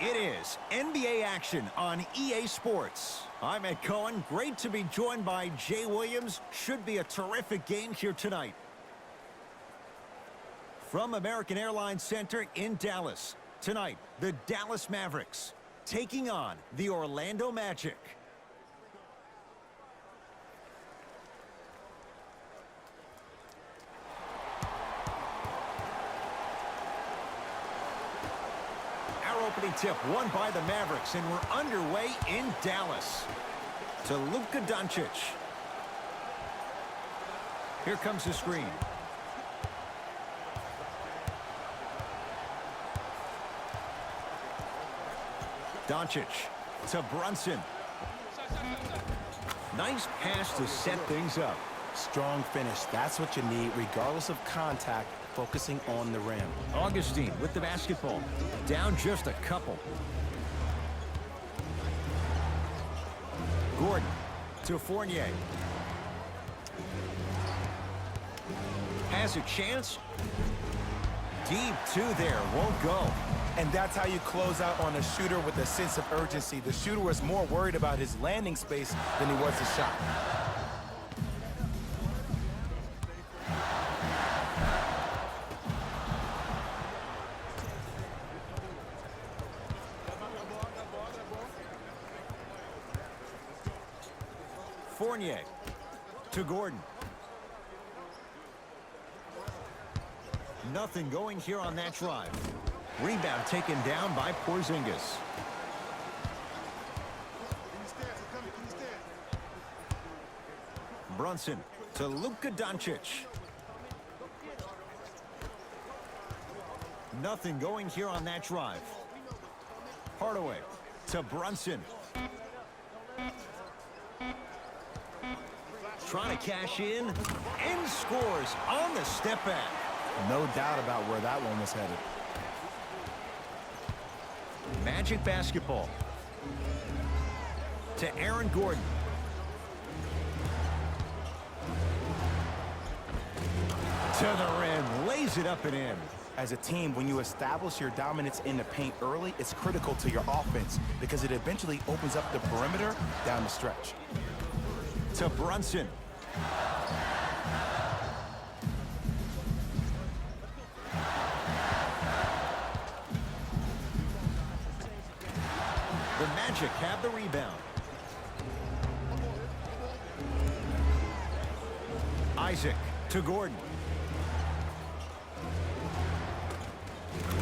It is NBA action on EA Sports. I'm Ed Cohen. Great to be joined by Jay Williams. Should be a terrific game here tonight. From American Airlines Center in Dallas, tonight, the Dallas Mavericks taking on the Orlando Magic. Opening tip won by the Mavericks, and we're underway in Dallas. To Luka Doncic. Here comes the screen. Doncic to Brunson. Nice pass to set things up. Strong finish. That's what you need, regardless of contact, focusing on the rim. Augustine with the basketball. Down just a couple. Gordon to Fournier. Has a chance. Deep two there. Won't go. And that's how you close out on a shooter with a sense of urgency. The shooter was more worried about his landing space than he was his shot. Fournier to Gordon. Nothing going here on that drive. Rebound taken down by Porzingis. Brunson to Luka Doncic. Nothing going here on that drive. Hardaway to Brunson. Trying to cash in and scores on the step back. No doubt about where that one was headed. Magic basketball. To Aaron Gordon. To the rim. Lays it up and in. As a team, when you establish your dominance in the paint early, it's critical to your offense because it eventually opens up the perimeter down the stretch. To Brunson. The Magic have the rebound. Isaac to Gordon.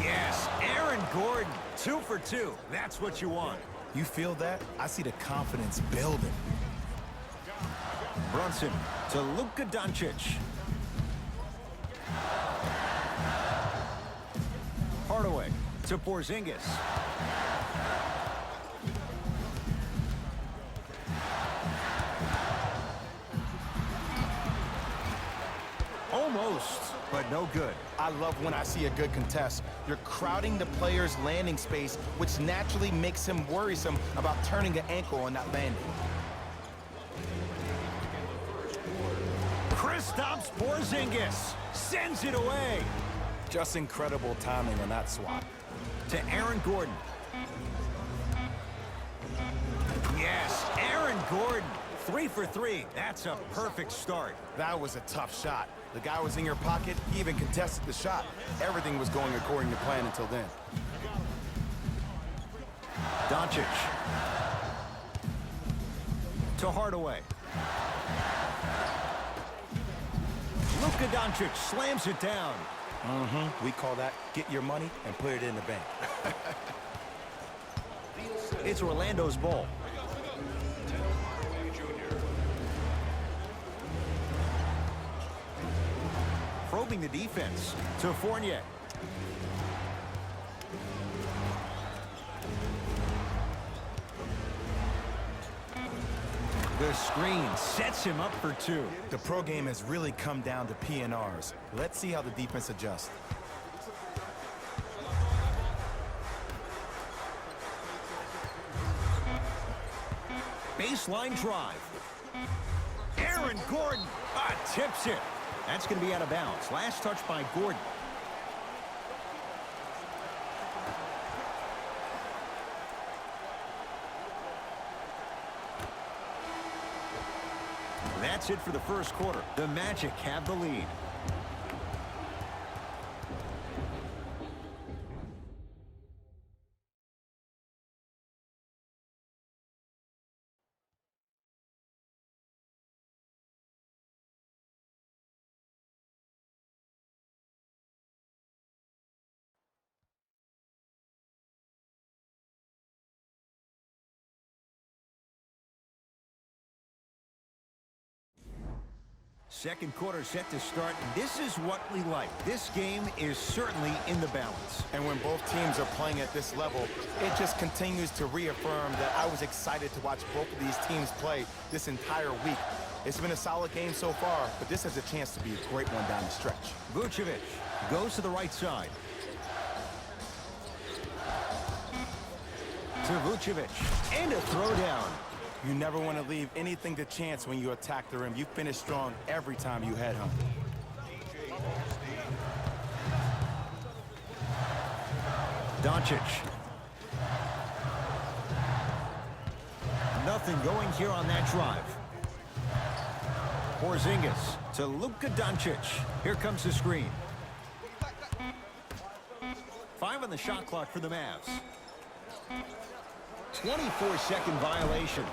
Yes, Aaron Gordon, 2 for 2. That's what you want. You feel that? I see the confidence building. Brunson to Luka Doncic. Hardaway to Porzingis. Almost, but no good. I love when I see a good contest. You're crowding the player's landing space, which naturally makes him worrisome about turning an ankle on that landing. Stops Porzingis. Sends it away. Just incredible timing on that swat. To Aaron Gordon. Yes, Aaron Gordon. 3 for 3. That's a perfect start. That was a tough shot. The guy was in your pocket. He even contested the shot. Everything was going according to plan until then. Doncic. To Hardaway. Luka Doncic slams it down. We call that get your money and put it in the bank. It's Orlando's ball. Probing the defense to Fournier. The screen sets him up for 2. The pro game has really come down to PNRs. Let's see how the defense adjusts. Baseline drive. Aaron Gordon tips it. That's going to be out of bounds. Last touch by Gordon. that's it for the first quarter. The Magic have the lead. Second quarter set to start. This is what we like. This game is certainly in the balance. And when both teams are playing at this level, it just continues to reaffirm that I was excited to watch both of these teams play this entire week. It's been a solid game so far, but this has a chance to be a great one down the stretch. Vucevic goes to the right side. To Vucevic. And a throwdown. You never want to leave anything to chance when you attack the rim. You finish strong every time you head home. Doncic. Nothing going here on that drive. Porzingis to Luka Doncic. Here comes the screen. 5 on the shot clock for the Mavs. 24-second violation.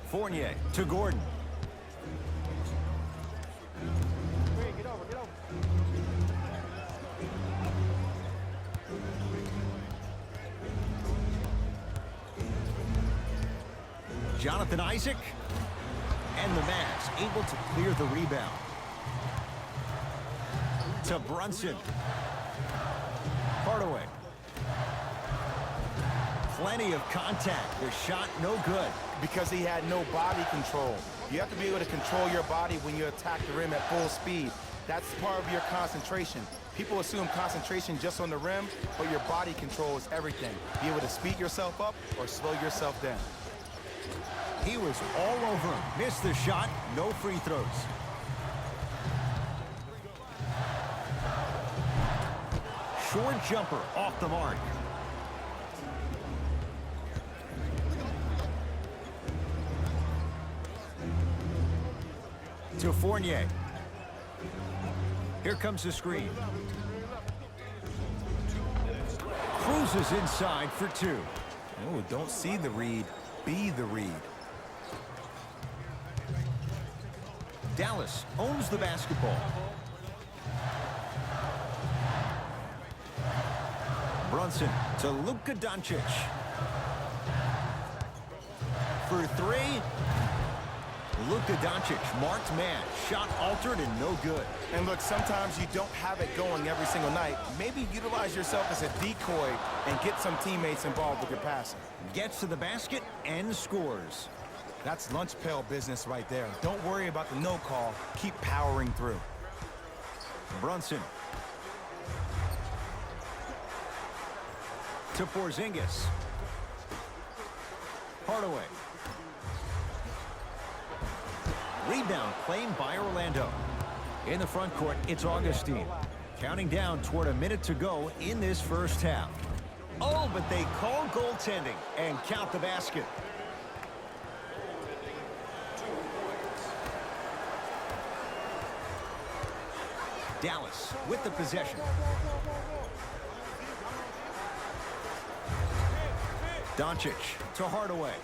Fournier to Gordon. Jonathan Isaac. And the Mavs able to clear the rebound. To Brunson. Hardaway. Plenty of contact. The shot no good. Because he had no body control. You have to be able to control your body when you attack the rim at full speed. That's part of your concentration. People assume concentration just on the rim, but your body control is everything. Be able to speed yourself up or slow yourself down. He was all over him. Missed the shot. No free throws. Short jumper off the mark. To Fournier. Here comes the screen. Cruises inside for 2. Oh, don't see the read. Be the read. Dallas owns the basketball. Brunson to Luka Doncic. For 3. Luka Doncic, marked man. Shot altered and no good. And look, sometimes you don't have it going every single night. Maybe utilize yourself as a decoy and get some teammates involved with your passing. Gets to the basket and scores. That's lunch pail business right there. Don't worry about the no call. Keep powering through. Brunson. To Porzingis. Hardaway. Rebound claimed by Orlando. In the front court, it's Augustine. Counting down toward a minute to go in this first half. Oh, but they call goaltending and count the basket. Dallas with the possession. Doncic to Hardaway.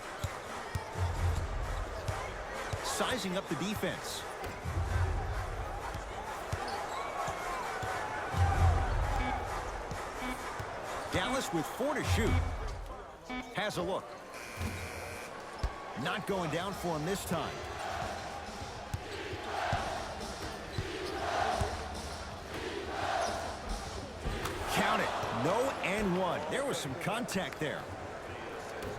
Sizing up the defense. Dallas with 4 to shoot. Has a look. Not going down for him this time. Count it. No and 1. There was some contact there.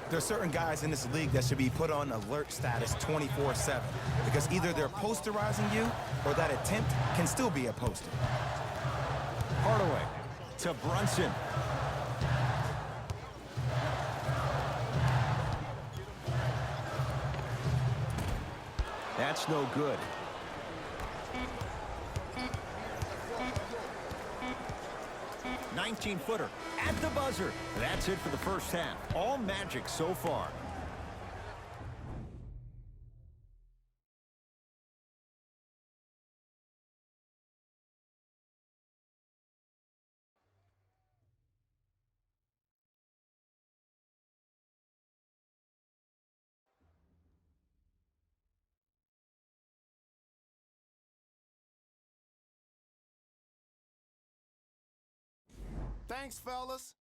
There's certain guys in this league that should be put on alert status 24/7 because either they're posterizing you or that attempt can still be a poster. Hardaway to Brunson. That's no good. 19-footer at the buzzer. That's it for the first half. All Magic so far. Thanks, fellas.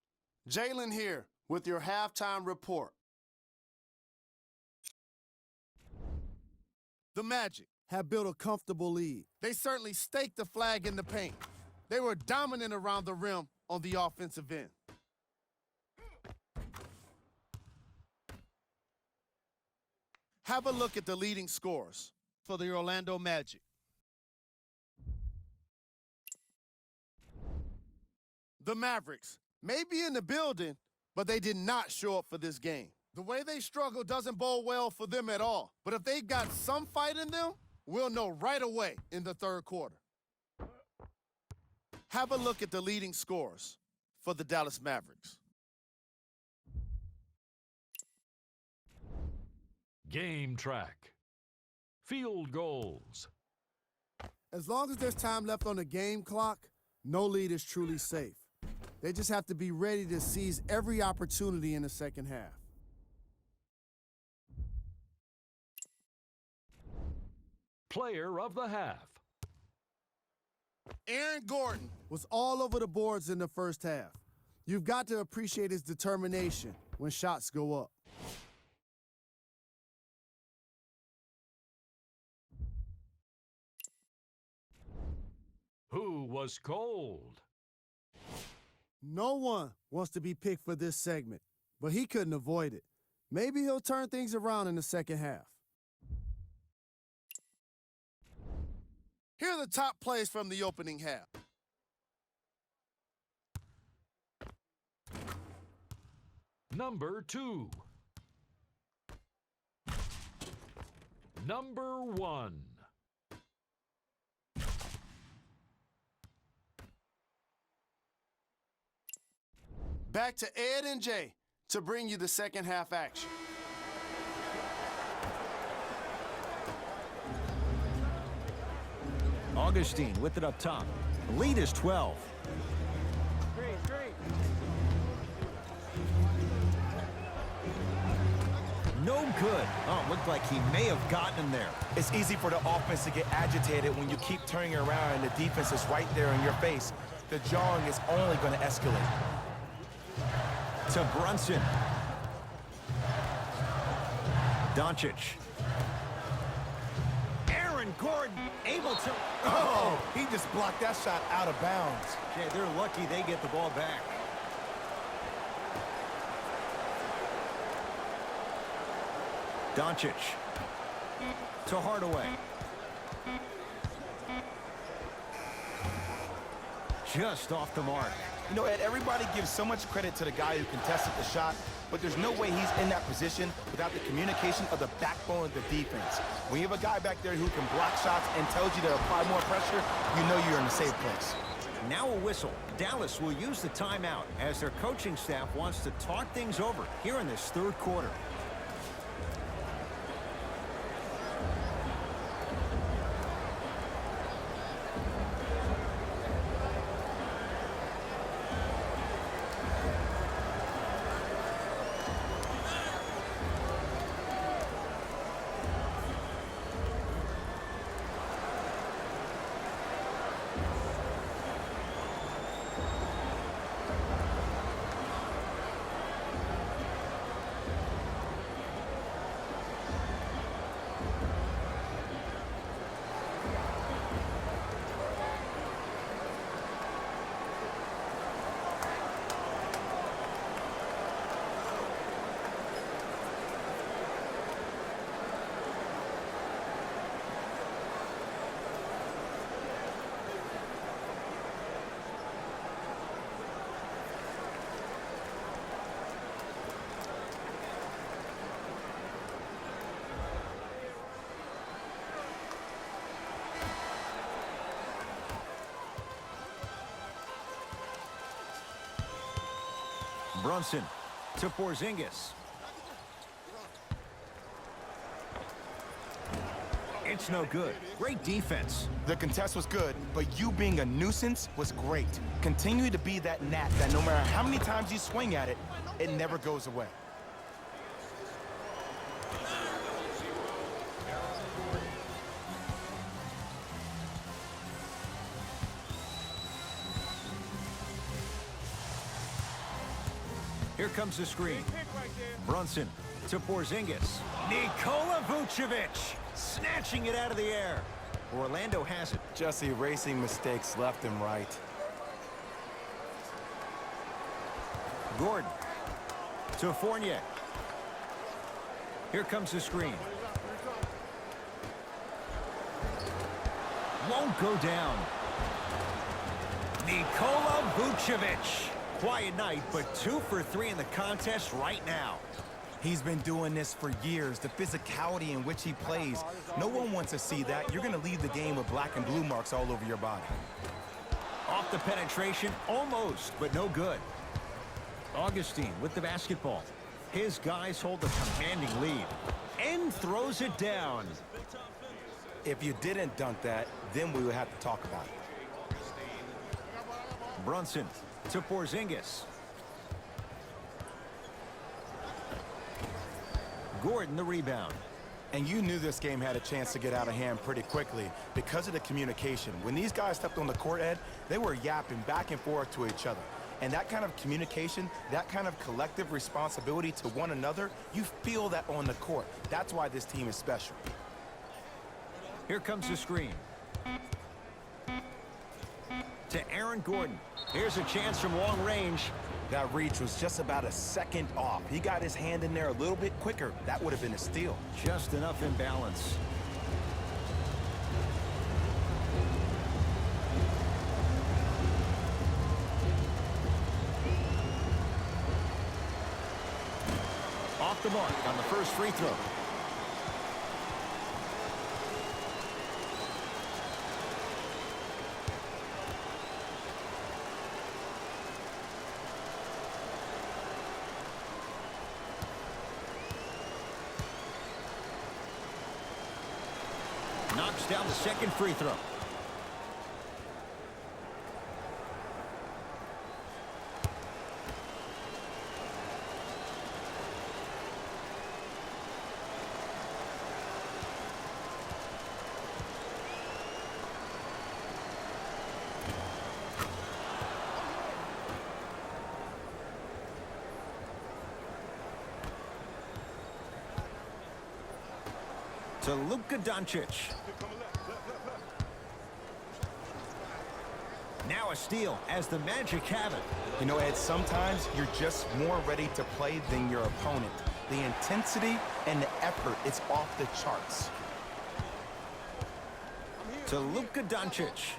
Jalen here with your halftime report. The Magic have built a comfortable lead. They certainly staked the flag in the paint. They were dominant around the rim on the offensive end. Have a look at the leading scorers for the Orlando Magic. The Mavericks may be in the building, but they did not show up for this game. The way they struggle doesn't bode well for them at all. But if they've got some fight in them, we'll know right away in the third quarter. Have a look at the leading scorers for the Dallas Mavericks. Game track. Field goals. As long as there's time left on the game clock, no lead is truly safe. They just have to be ready to seize every opportunity in the second half. Player of the half. Aaron Gordon was all over the boards in the first half. You've got to appreciate his determination when shots go up. Who was cold? No one wants to be picked for this segment, but he couldn't avoid it. Maybe he'll turn things around in the second half. Here are the top plays from the opening half. Number 2. Number 1. Back to Ed and Jay to bring you the second half action. Augustine with it up top. The lead is 12. No good. Oh, looked like he may have gotten him there. It's easy for the offense to get agitated when you keep turning around and the defense is right there in your face. The jawing is only going to escalate. To Brunson. Doncic. Aaron Gordon able to... Oh, he just blocked that shot out of bounds. Jay, they're lucky they get the ball back. Doncic. To Hardaway. Just off the mark. You know, Ed, everybody gives so much credit to the guy who contested the shot, but there's no way he's in that position without the communication of the backbone of the defense. When you have a guy back there who can block shots and tells you to apply more pressure, you know you're in a safe place. Now a whistle. Dallas will use the timeout as their coaching staff wants to talk things over here in this third quarter. Brunson to Porzingis. It's no good. Great defense. The contest was good, but you being a nuisance was great. Continue to be that gnat that no matter how many times you swing at it, it never goes away. Here comes the screen. Brunson to Porzingis. Nikola Vucevic snatching it out of the air. Orlando has it. Just erasing mistakes left and right. Gordon to Fournier. Here comes the screen. Won't go down. Nikola Vucevic. Quiet night, but 2 for 3 in the contest right now. He's been doing this for years. The physicality in which he plays. No one wants to see that. You're going to leave the game with black and blue marks all over your body. Off the penetration, almost, but no good. Augustine with the basketball. His guys hold a commanding lead and throws it down. If you didn't dunk that, then we would have to talk about it. Brunson to Porzingis. Gordon the rebound. And you knew this game had a chance to get out of hand pretty quickly because of the communication. When these guys stepped on the court, Ed, they were yapping back and forth to each other. And that kind of communication, that kind of collective responsibility to one another, you feel that on the court. That's why this team is special. Here comes the screen. To Aaron Gordon. Here's a chance from long range. That reach was just about a second off. He got his hand in there a little bit quicker. That would have been a steal. Just enough imbalance. Off the mark on the first free throw. Knocks down the second free throw. To Luka Doncic. Now a steal as the Magic have it. You know, Ed, sometimes you're just more ready to play than your opponent. The intensity and the effort, it's off the charts. To Luka Doncic.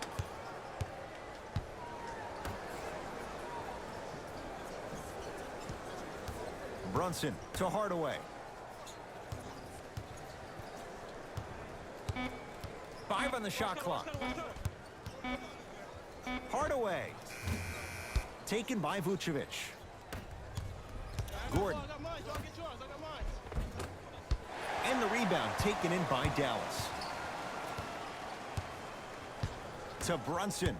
Brunson to Hardaway. Five on the shot clock. Hardaway. Taken by Vucevic. Gordon. And the rebound taken in by Dallas. To Brunson.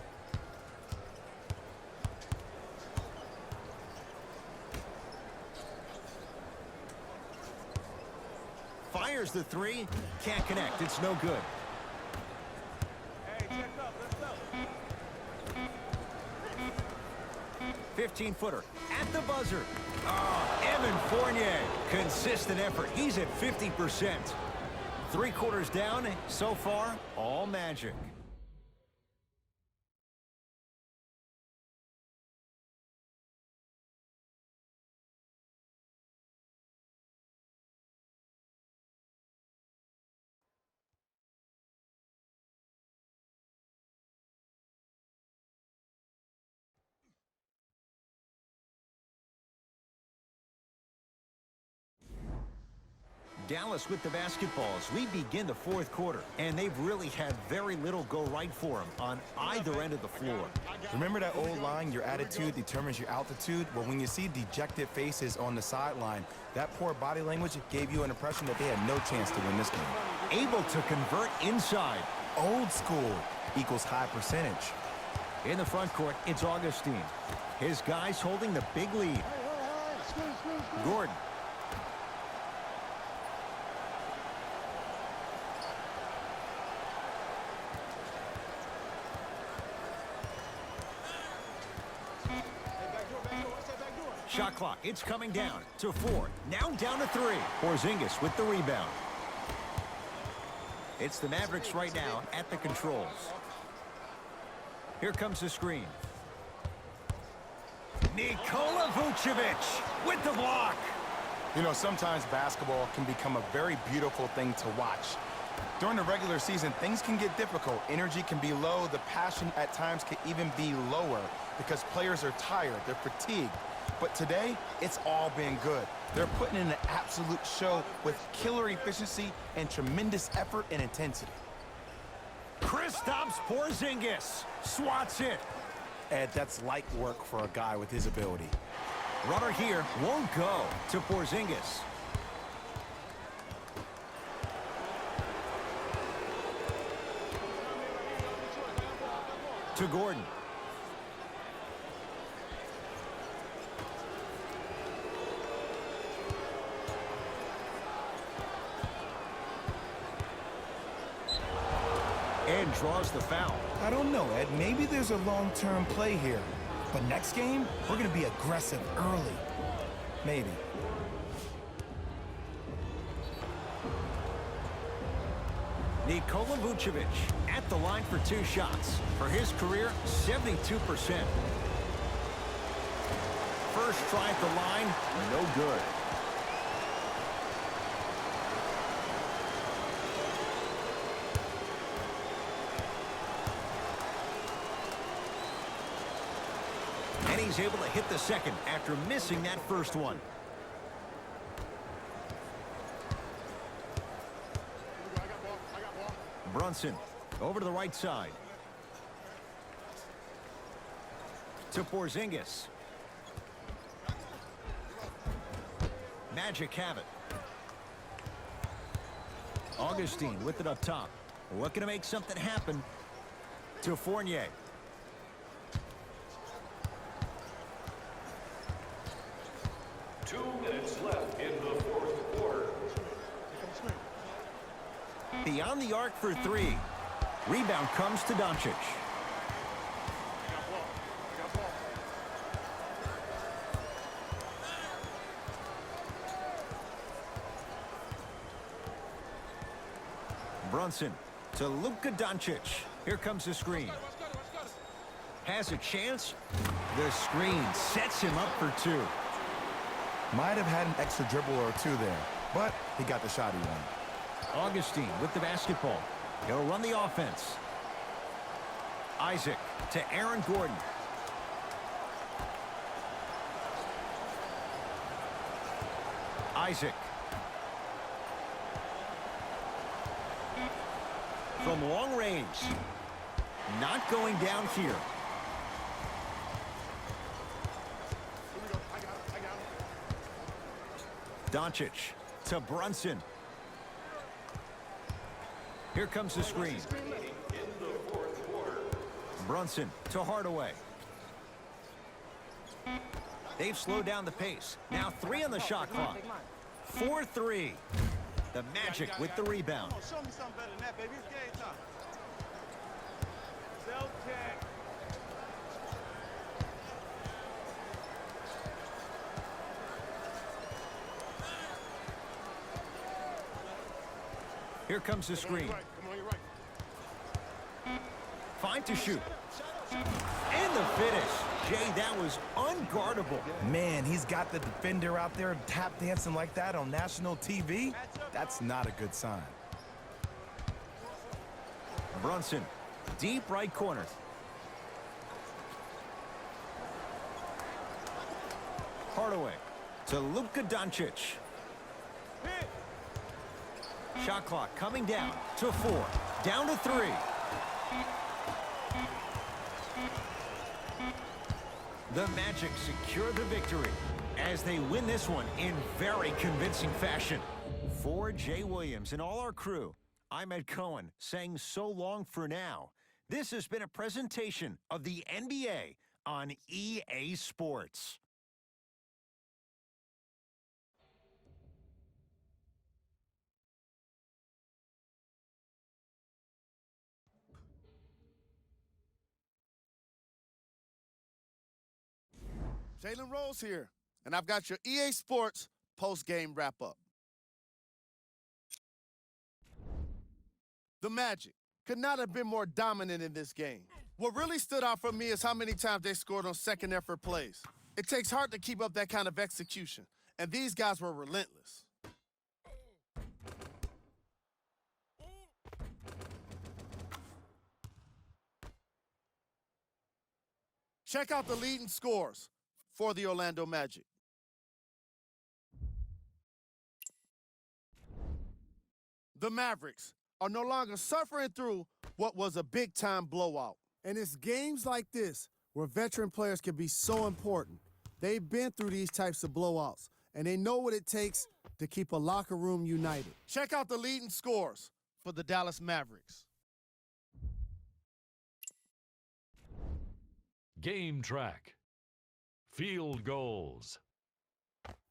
Fires the three. Can't connect. It's no good. 15-footer at the buzzer. Oh, Evan Fournier. Consistent effort. He's at 50%. 3 quarters down. So far, all Magic. Dallas with the basketball as we begin the fourth quarter, and they've really had very little go right for them on either end of the floor. Remember that old line, your attitude determines your altitude? Well, when you see dejected faces on the sideline, that poor body language gave you an impression that they had no chance to win this game. Able to convert inside. Old school equals high percentage. In the front court, it's Augustine. His guys holding the big lead. Gordon. Shot clock, it's coming down to 4. Now down to 3. Porzingis with the rebound. It's the Mavericks right now at the controls. Here comes the screen. Nikola Vucevic with the block. You know, sometimes basketball can become a very beautiful thing to watch. During the regular season, things can get difficult. Energy can be low. The passion at times can even be lower because players are tired. They're fatigued. But today, it's all been good. They're putting in an absolute show with killer efficiency and tremendous effort and intensity. Kristaps Porzingis swats it. Ed, that's light work for a guy with his ability. Runner here won't go to Porzingis. To Gordon. And draws the foul. I don't know, Ed. Maybe there's a long-term play here. But next game, we're going to be aggressive early. Maybe. Nikola Vucevic at the line for 2 shots. For his career, 72%. First try at the line, no good. And he's able to hit the second after missing that first one. Brunson over to the right side. To Porzingis. Magic have it. Augustine with it up top. Looking to make something happen. To Fournier. Left in the fourth quarter. Beyond the arc for 3. Rebound comes to Doncic. Brunson to Luka Doncic. Here comes the screen. Has a chance. The screen sets him up for 2. Might have had an extra dribble or 2 there, but he got the shot he wanted. Augustine with the basketball. He'll run the offense. Isaac to Aaron Gordon. Isaac. From long range. Not going down here. Doncic to Brunson. Here comes the screen. Brunson to Hardaway. They've slowed down the pace. Now 3 on the shot clock. 4-3. The Magic with the rebound. Show me something better than that, baby. It's game time. Celtic. Here comes the screen. Fine to shoot. And the finish. Jay, that was unguardable. Man, he's got the defender out there tap dancing like that on national TV. That's not a good sign. Brunson, deep right corner. Hardaway to Luka Doncic. Shot clock coming down to 4. Down to 3. The Magic secure the victory as they win this one in very convincing fashion. For Jay Williams and all our crew, I'm Ed Cohen saying so long for now. This has been a presentation of the NBA on EA Sports. Jalen Rose here, and I've got your EA Sports post-game wrap-up. The Magic could not have been more dominant in this game. What really stood out for me is how many times they scored on second effort plays. It takes heart to keep up that kind of execution, and these guys were relentless. Check out the leading scores for the Orlando Magic. The Mavericks are no longer suffering through what was a big-time blowout. And it's games like this where veteran players can be so important. They've been through these types of blowouts, and they know what it takes to keep a locker room united. Check out the leading scores for the Dallas Mavericks. Game track. Field goals.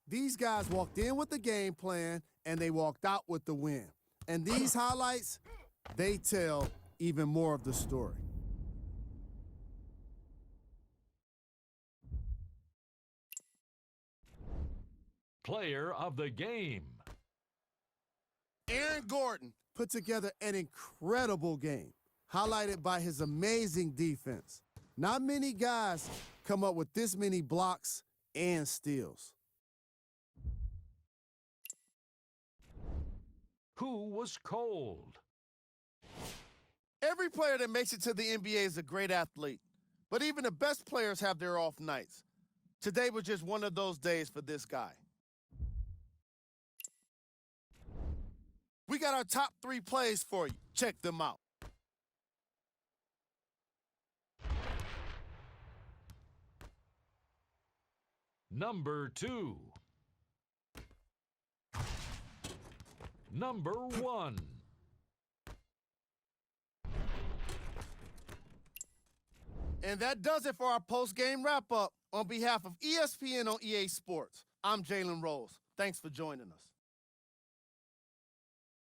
These guys walked in with the game plan, and they walked out with the win. And these highlights, they tell even more of the story. Player of the game. Aaron Gordon put together an incredible game, highlighted by his amazing defense. Not many guys come up with this many blocks and steals. Who was cold? Every player that makes it to the NBA is a great athlete, but even the best players have their off nights. Today was just one of those days for this guy. We got our top 3 plays for you. Check them out. Number 2. Number 1. And that does it for our post-game wrap-up. On behalf of ESPN on EA Sports, I'm Jalen Rose. Thanks for joining us.